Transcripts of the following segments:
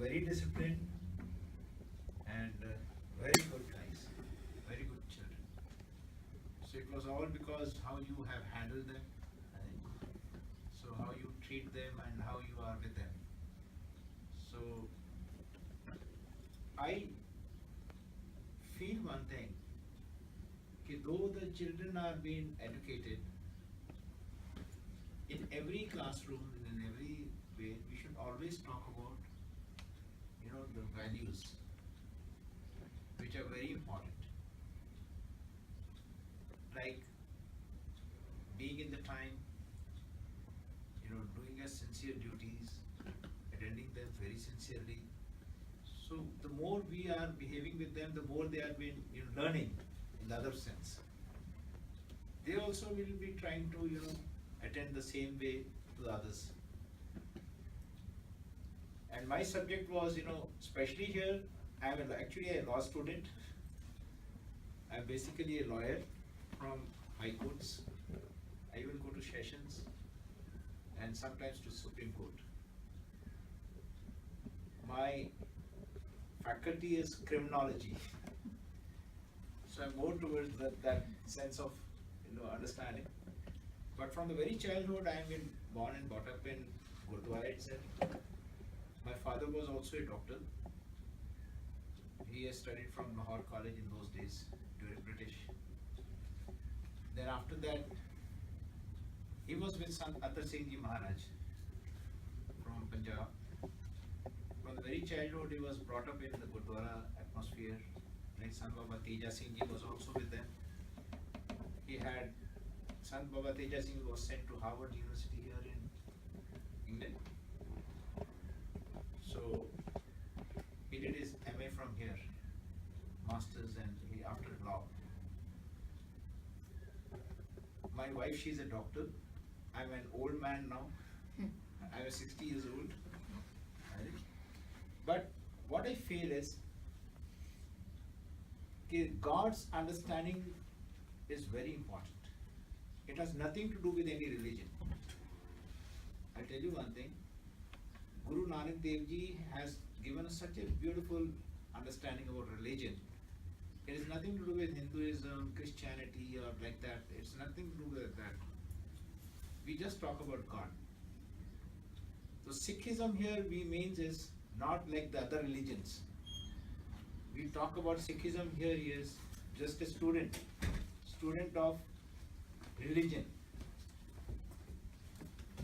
very disciplined and very good guys, very good children. So it was all because how you have handled them, I think. So how you treat them and how you are with them. So I feel one thing, that though the children are being educated, in every classroom and in every way, we should always talk about, the values, which are very important. Like being in the time, doing our sincere duties, attending them very sincerely. So the more we are behaving with them, the more they are being learning in the other sense. They also will be trying to attend the same way to the others. And my subject was, especially here, I'm actually a law student. I'm basically a lawyer from high courts. I even go to sessions and sometimes to Supreme Court. My faculty is criminology. So I'm more towards that sense of understanding. But from the very childhood, I am born and brought up in Gurdwara itself. My father was also a doctor. He has studied from Lahore College in those days during British. Then after that, he was with Singhji Maharaj from Punjab. From the very childhood, he was brought up in the Gurdwara atmosphere. Like Sant Baba Teja Singhji was also with them. He had Sant Baba Teja Singh was sent to Harvard University here in England. So he did his MA from here, masters, and he after law. My wife, she's a doctor. I'm an old man now. I'm 60 years old. But what I feel is God's understanding is very important. It has nothing to do with any religion. I'll tell you one thing. Guru Nanak Dev Ji has given us such a beautiful understanding about religion. It has nothing to do with Hinduism, Christianity, or like that. It's nothing to do with that. We just talk about God. So Sikhism here we means is not like the other religions. We talk about Sikhism here, he is just a student of religion.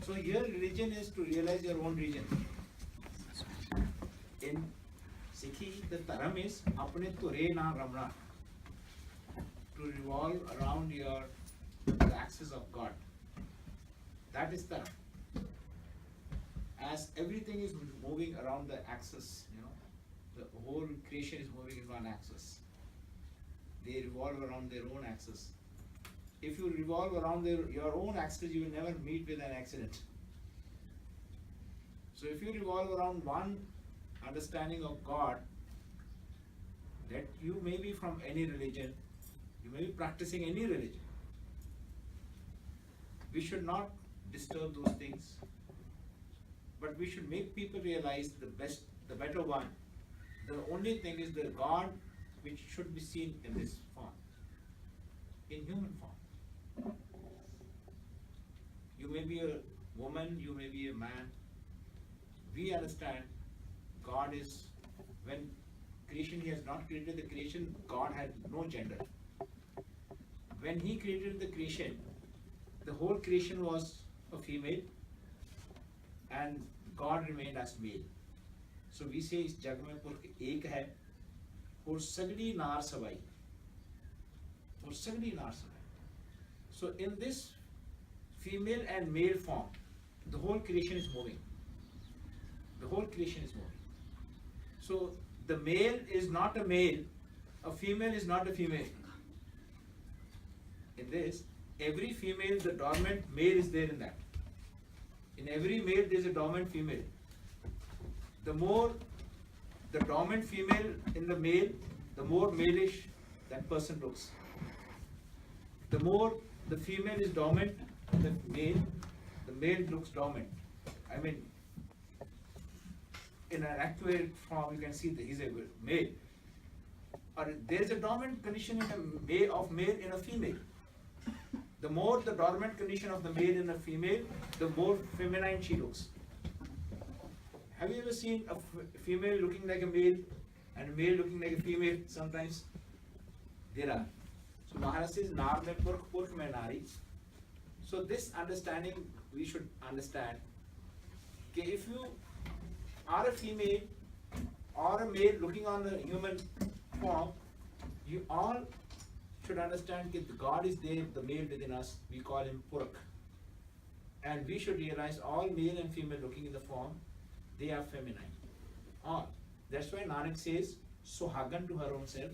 So here religion is to realize your own religion. In Sikhi, the dharam is apne ture na ramna, to revolve around the axis of God. That is dharam. As everything is moving around the axis, the whole creation is moving in one axis. They revolve around their own axis. If you revolve around your own axis, you will never meet with an accident. So if you revolve around one understanding of God, that you may be from any religion, you may be practicing any religion. We should not disturb those things, but we should make people realize the better one. The only thing is the God which should be seen in this form, in human form. You may be a woman, you may be a man. We understand God is, when creation, He has not created the creation, God had no gender. When He created the creation, the whole creation was a female and God remained as male. So we say इस जग में पुरख एक है और सगली नार सवाई, और सगली नार Sawai. So in this female and male form, the whole creation is moving. The whole creation is moving. So the male is not a male, a female is not a female. In this, every female, the dormant male is there in that. In every male, there is a dormant female. The more the dormant female in the male, the more malish that person looks. The more the female is dormant, the male looks dormant. I mean, in an accurate form, you can see that he's a male. Or there is a dormant condition in of male in a female. The more the dormant condition of the male in a female, the more feminine she looks. Have you ever seen a female looking like a male and a male looking like a female sometimes? There are. So Maharaj says, Nar mein purkh, purkh mein nari. So this understanding we should understand. Okay, if you are a female or a male looking on the human form, you all should understand that God is there, the male within us, we call him Purkh. And we should realize all male and female looking in the form, they are feminine. All. That's why Nanak says, Suhagan to her own self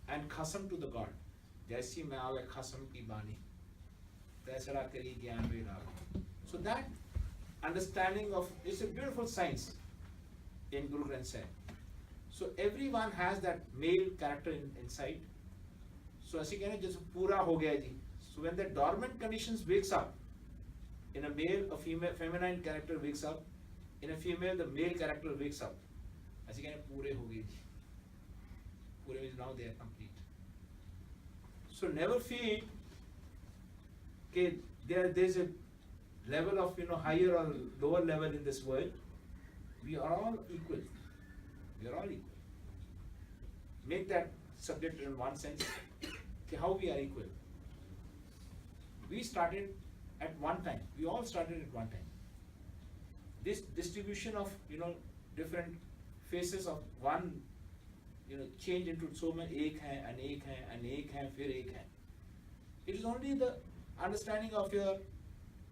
and Khasam to the God. Jaisi mein aave Khasam ki bani. Taisara kari gyan ve raag. So that understanding of, it's a beautiful science in Guru Granth Sahib. So everyone has that male character inside. So as you can just pura ho gaya ji. So when the dormant conditions wakes up, in a male, a female, feminine character wakes up. In a female, the male character wakes up. As you can pure ho gaye ji. Pure is now they are complete. So never feel that there's a level of higher or lower level in this world. We are all equal. We are all equal. Make that subject in one sense. How we are equal. We started at one time. We all started at one time. This distribution of different faces of one change into so many ek hai, anek hai, anek hai, fir ek hai. It is only the understanding of your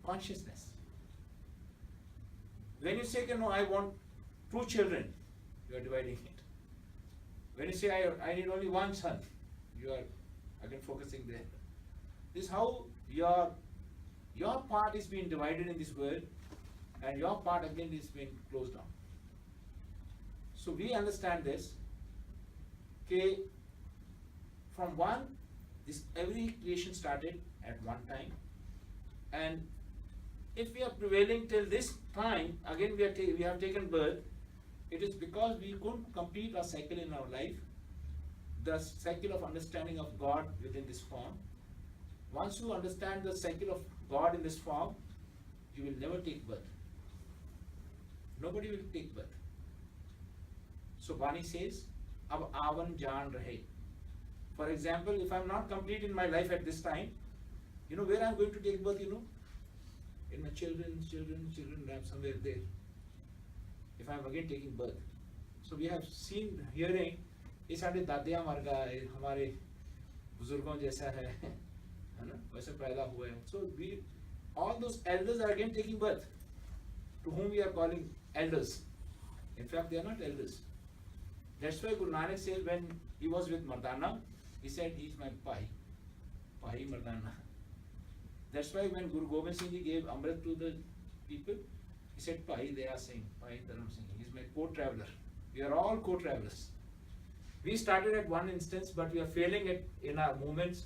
consciousness. When you say, no, I want 2 children, you are dividing it. When you say, I need only 1 son, you are again focusing there. This is how your part is being divided in this world, and your part again is being closed down. So we understand this. Okay, from every creation started at one time, and if we are prevailing till this time, again we have taken birth. It is because we couldn't complete our cycle in our life, the cycle of understanding of God within this form. Once you understand the cycle of God in this form, you will never take birth. Nobody will take birth. So Bani says, Ab avan jaan rahe. For example, if I am not complete in my life at this time, where I am going to take birth, in my children, I am somewhere there. If I am again taking birth. So we have seen, hearing, ये साढ़े दादियाँ मर गए, हमारे बुजुर्गों जैसा है ना, वैसे पैदा हुए हैं. So all those elders are again taking birth, to whom we are calling elders. In fact, they are not elders. That's why Guru Nanak says when he was with Mardana, he said he is my Bhai, Bhai Mardana. That's why when Guru Gobind Singh Ji gave Amrit to the people, he said Bhai, they are saying, Bhai Dharam Singh, he is my co-traveler. We are all co-travelers. We started at one instance, but we are failing in our movements.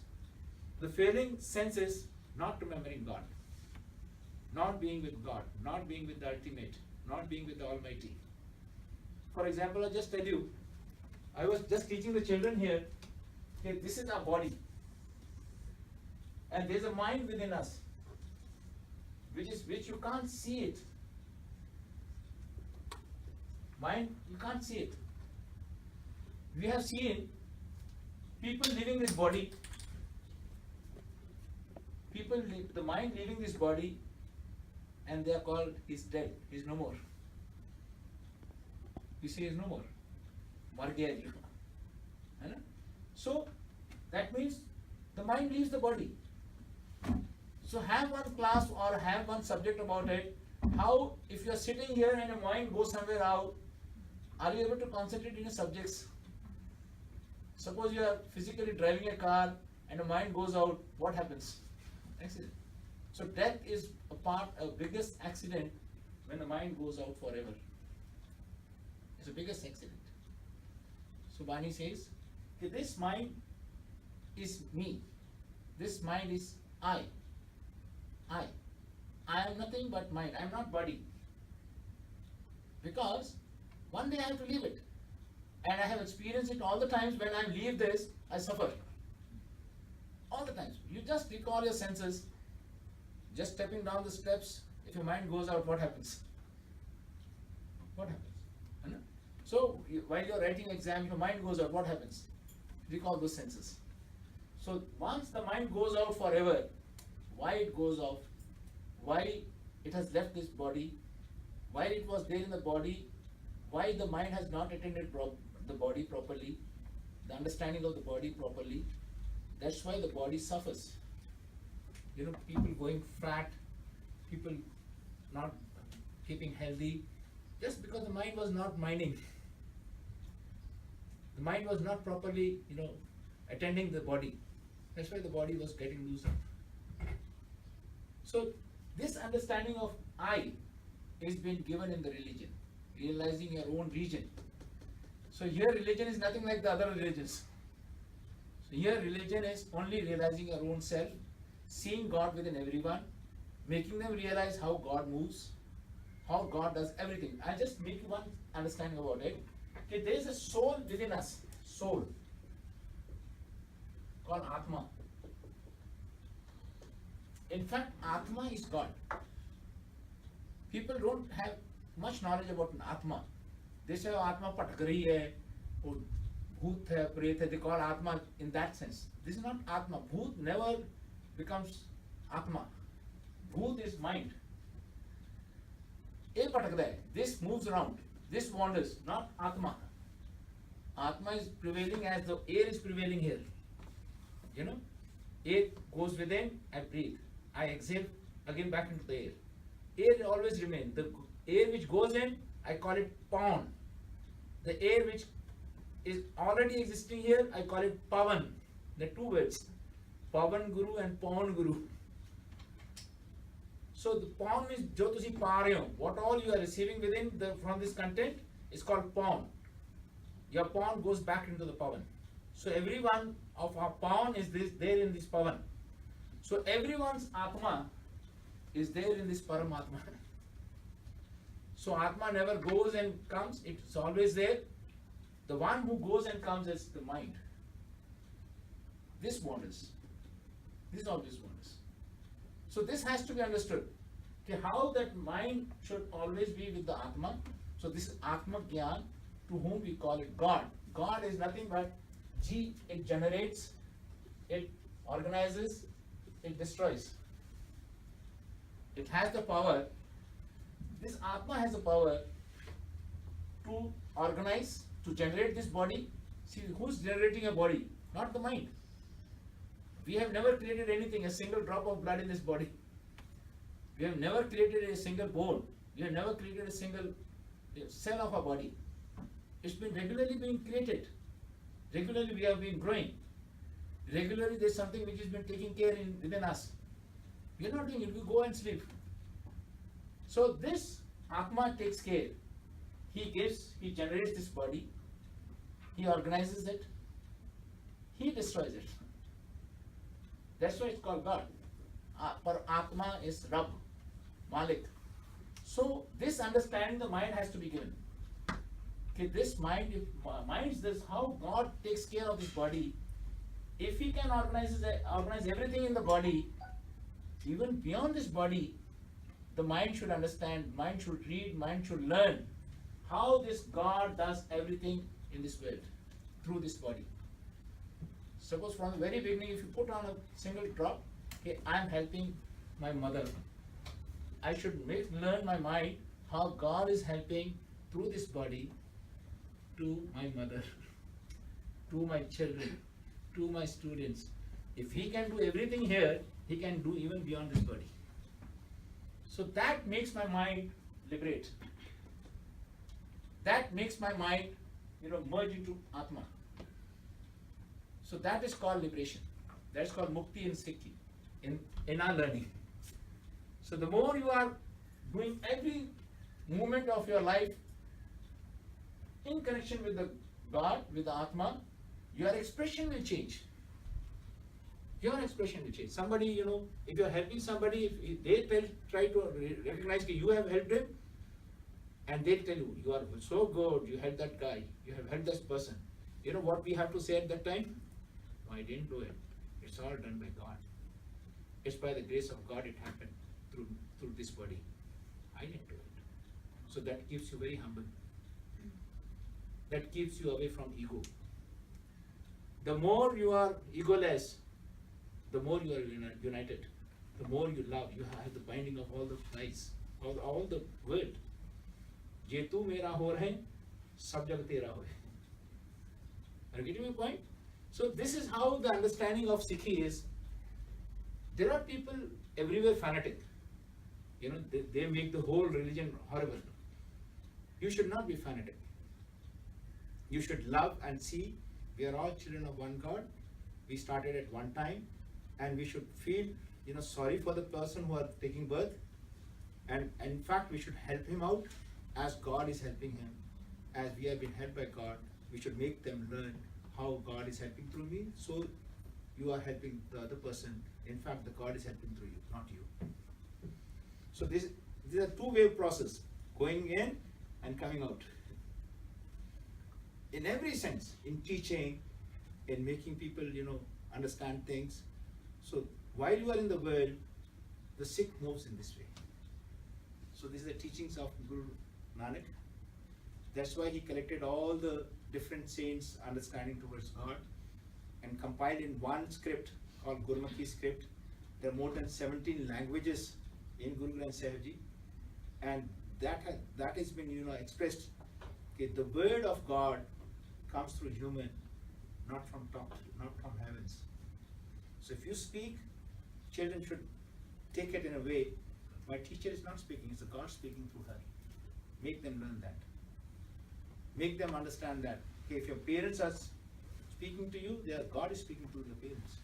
The failing sense is not remembering God, not being with God, not being with the ultimate, not being with the Almighty. For example, I'll just tell you, I was just teaching the children here, okay, this is our body. And there's a mind within us, which you can't see it. Mind, you can't see it. We have seen people leaving this body, the mind leaving this body, and they are called, he's dead, he's no more. You say he's no more. Mar gaya ji. So that means the mind leaves the body. So have one class or have one subject about it. How, if you are sitting here and your mind goes somewhere out, are you able to concentrate in your subjects? Suppose you are physically driving a car and your mind goes out, what happens? Accident. So death is a biggest accident when the mind goes out forever. It's the biggest accident. So Bani says, this mind is me. This mind is I. I am nothing but mind. I am not body. Because one day I have to leave it. And I have experienced it all the times. When I leave this, I suffer. All the times. You just recall your senses, just stepping down the steps. If your mind goes out, what happens? What happens? So while you're writing exam, if your mind goes out, what happens? Recall those senses. So once the mind goes out forever, why it goes out, why it has left this body, why it was there in the body, why the mind has not attended the body properly, the understanding of the body properly, that's why the body suffers. People going fat, people not keeping healthy, just because the mind was not minding. The mind was not properly, attending the body. That's why the body was getting looser. So this understanding of I is being given in the religion, realizing your own region. So here religion is nothing like the other religions. So here religion is only realizing your own self, seeing God within everyone, making them realize how God moves, how God does everything. I'll just make you one understanding about it. Okay, there is a soul within us, soul, called Atma. In fact, Atma is God. People don't have much knowledge about an Atma. They say, oh, Atma patak rahi hai, oh, Bhoot hai, Pret hai. They call Atma in that sense. This is not Atma. Bhoot never becomes Atma. Bhoot is mind. A patak hai. This moves around. This wanders, not Atma. Atma is prevailing as the air is prevailing here. Air goes within, I breathe. I exhale again back into the air. Air always remains. The air which goes in, I call it pawn. The air which is already existing here, I call it pavan. The two words, pavan guru and pawn guru. So the pawn means jo tusi pa rahe ho. What all you are receiving within from this content is called pawn. Your pawn goes back into the pavan. So every one of our pawn is there in this pavan. So everyone's Atma is there in this Paramatma. So Atma never goes and comes, it's always there. The one who goes and comes is the mind. This wanders. This always wanders. So this has to be understood. Okay, how that mind should always be with the Atma. So this is Atma Gyan, to whom we call it God. God is nothing but G, it generates, it organizes, it destroys. It has the power, this Atma has the power to organize, to generate this body. See, who's generating a body? Not the mind. We have never created anything, a single drop of blood in this body. We have never created a single bone. We have never created a single cell of our body. It's been regularly being created. Regularly we have been growing. Regularly there's something which has been taking care within us. We are not doing it, we go and sleep. So this Atma takes care. He generates this body, he organizes it, he destroys it. That's why it's called God. For Atma is Rab, Malik. So this understanding the mind has to be given. Okay, this mind, this how God takes care of this body. If he can organize everything in the body, even beyond this body, the mind should understand, mind should read, mind should learn how this God does everything in this world through this body. Suppose from the very beginning, if you put on a single drop, okay, I am helping my mother. I should learn my mind how God is helping through this body to my mother, to my children, to my students. If he can do everything here, he can do even beyond this body. So that makes my mind liberate. That makes my mind, merge into Atma. So that is called liberation. That is called Mukti in Sikhi, in our learning. So the more you are doing every movement of your life in connection with the God, with the Atma, your expression will change. Your expression will change. Somebody, if you are helping somebody, if they try to recognize that you have helped him, And they'll tell you, you are so good, you helped that guy, you have helped this person. You know what we have to say at that time? No, I didn't do it. It's all done by God. It's by the grace of God it happened through this body. I didn't do it. So that keeps you very humble. That keeps you away from ego. The more you are egoless, the more you are united. The more you love, you have the binding of all the ties, all the word. Je tu mera ho rahe, sab jag tera ho. Are you getting my point? So this is how the understanding of Sikhi is. There are people everywhere fanatic. You know, they make the whole religion horrible. You should not be fanatic. You should love and see we are all children of one God. We started at one time, and we should feel, you know, sorry for the person who are taking birth. And in fact, we should help him out as God is helping him. As we have been helped by God, we should make them learn how God is helping through me. So you are helping the other person. In fact, the God is helping through you, not you. So this is a two-way process, going in and coming out. In every sense, in teaching, in making people, you know, understand things. So while you are in the world, the Sikh moves in this way. So these are the teachings of Guru Nanak. That's why he collected all the different saints' understanding towards God and compiled in one script called Gurmukhi script. There are more than 17 languages in Guru Granth Sahib Ji, and that has been, you know, expressed. Okay, the word of God comes through human, not from top, not from heavens. So if you speak, children should take it in a way. My teacher is not speaking; it's the God speaking through her. Make them learn that. Make them understand that. Okay, if your parents are speaking to you, God is speaking to your parents.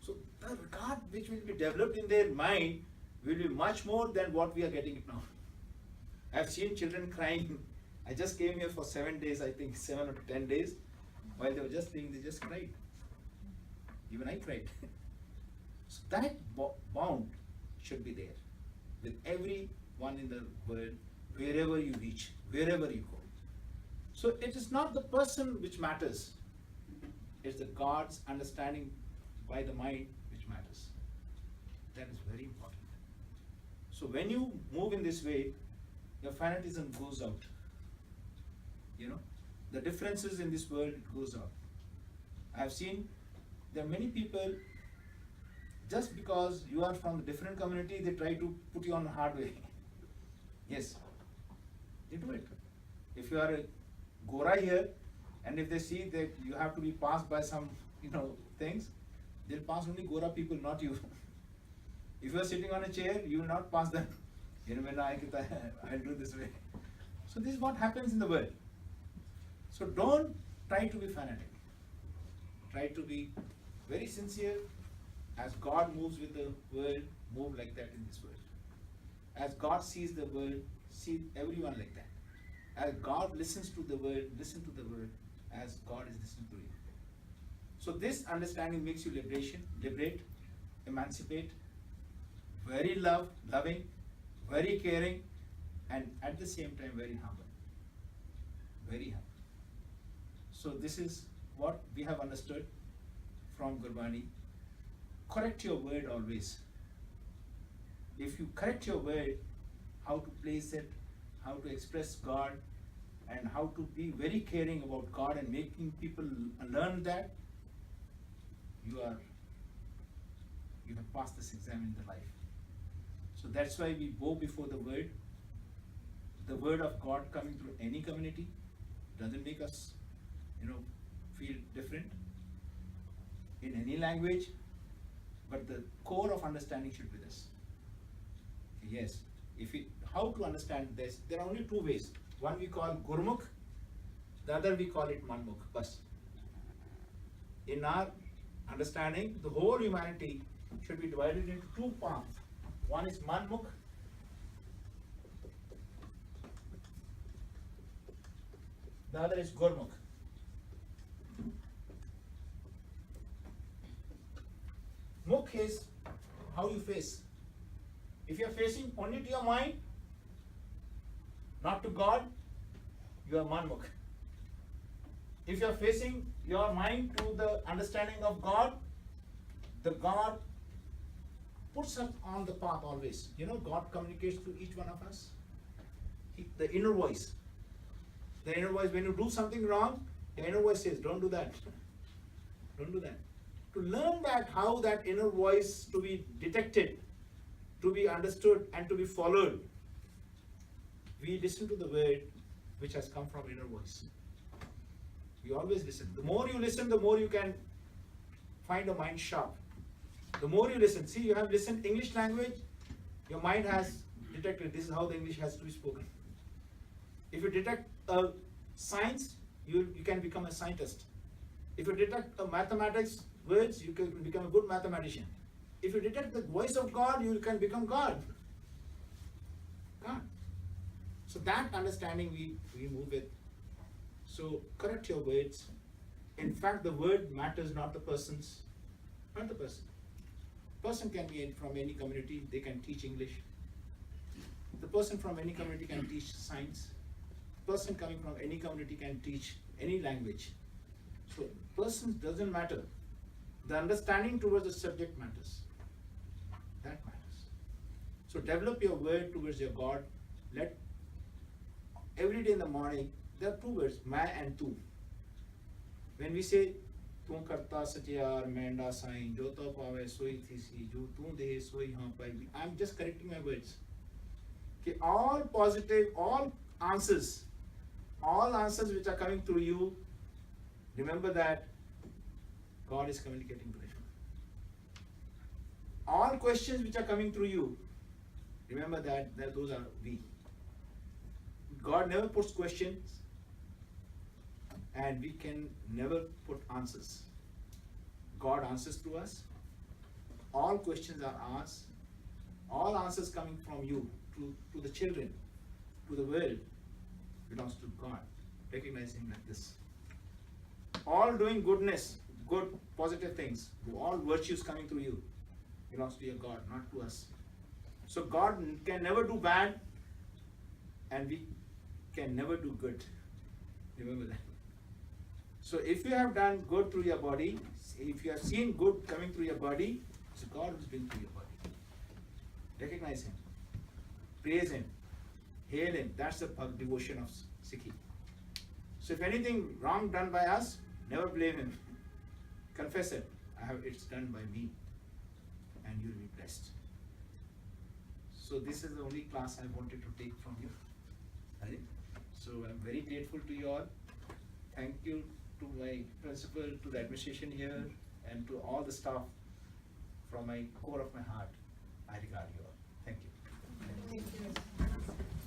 So the regard which will be developed in their mind will be much more than what we are getting it now. I've seen children crying. I just came here for 7 days, I think 7 or 10 days. While they were just playing, they just cried. Even I cried. So that bond should be there with everyone in the world, wherever you reach, wherever you go. So it is not the person which matters. It's the God's understanding by the mind which matters. That is very important. So when you move in this way, your fanatism goes out. You know, the differences in this world, it goes out. I have seen there are many people, just because you are from a different community, they try to put you on the hard way. Yes, they do it. If you are a Gora here, and if they see that you have to be passed by some, you know, things, they'll pass only Gora people, not you. If you are sitting on a chair, you will not pass them. You know, when I'll do this way. So this is what happens in the world. So don't try to be fanatic. Try to be very sincere. As God moves with the world, move like that in this world. As God sees the world, see everyone like that. As God listens to the world, listen to the world as God is listening to you. So this understanding makes you liberate, emancipate, very loving, very caring, and at the same time very humble. Very humble. So this is what we have understood from Gurbani. Correct your word always. If you correct your word, how to place it, how to express God, and how to be very caring about God and making people learn that, you have passed this exam in the life. So that's why we bow before the word of God coming through any community doesn't make us, you know, feel different in any language, but the core of understanding should be this. Yes, how to understand this? There are only two ways. One we call Gurmukh, the other we call it Manmukh. Bas. In our understanding, the whole humanity should be divided into two paths. One is Manmukh, the other is Gurmukh. Mukh is how you face. If you are facing only to your mind, not to God, you are manmukh. If you are facing your mind to the understanding of God, the God puts us on the path always. You know, God communicates to each one of us. The inner voice. The inner voice, when you do something wrong, the inner voice says, don't do that. Don't do that. To learn that, how that inner voice to be detected, to be understood and to be followed, we listen to the word which has come from inner voice. We always listen. The more you listen, the more you can find a mind sharp. The more you listen, see, you have listened English language, your mind has detected this is how the English has to be spoken. If you detect science, you can become a scientist. If you detect mathematics words, you can become a good mathematician. If you detect the voice of God, you can become God. God. So that understanding we move with. So correct your words. In fact, the word matters, not the persons. Not the person. Person can be from any community, they can teach English. The person from any community can teach science. Person coming from any community can teach any language. So persons doesn't matter. The understanding towards the subject matters. That matters. So develop your word towards your God. Let every day in the morning, there are two words, मैं and tu. When we say, तू करता सचियार मेंढा साईं जो तो पावे सोई थी सी जो तू दे सोई हाँ पाई. I'm just correcting my words. Okay, all positive, all answers which are coming through you, remember that God is communicating to you. All questions which are coming through you, remember that those are we. God never puts questions and we can never put answers. God answers through us. All questions are ours. All answers coming from you to the children, to the world, belongs to God. Recognize Him like this. All doing goodness, good, positive things, all virtues coming through you, belongs to your God, not to us. So God can never do bad and we can never do good. Remember that. So if you have done good through your body, if you have seen good coming through your body, it's God who's been through your body. Recognize Him. Praise Him. Hail Him. That's the devotion of Sikhi. So if anything wrong done by us, never blame Him. Confess it. It's done by me. And you'll be blessed. So this is the only class I wanted to take from you. Right? So I'm very grateful to you all. Thank you to my principal, to the administration here, and to all the staff. From my core of my heart, I regard you all. Thank you. Thank you.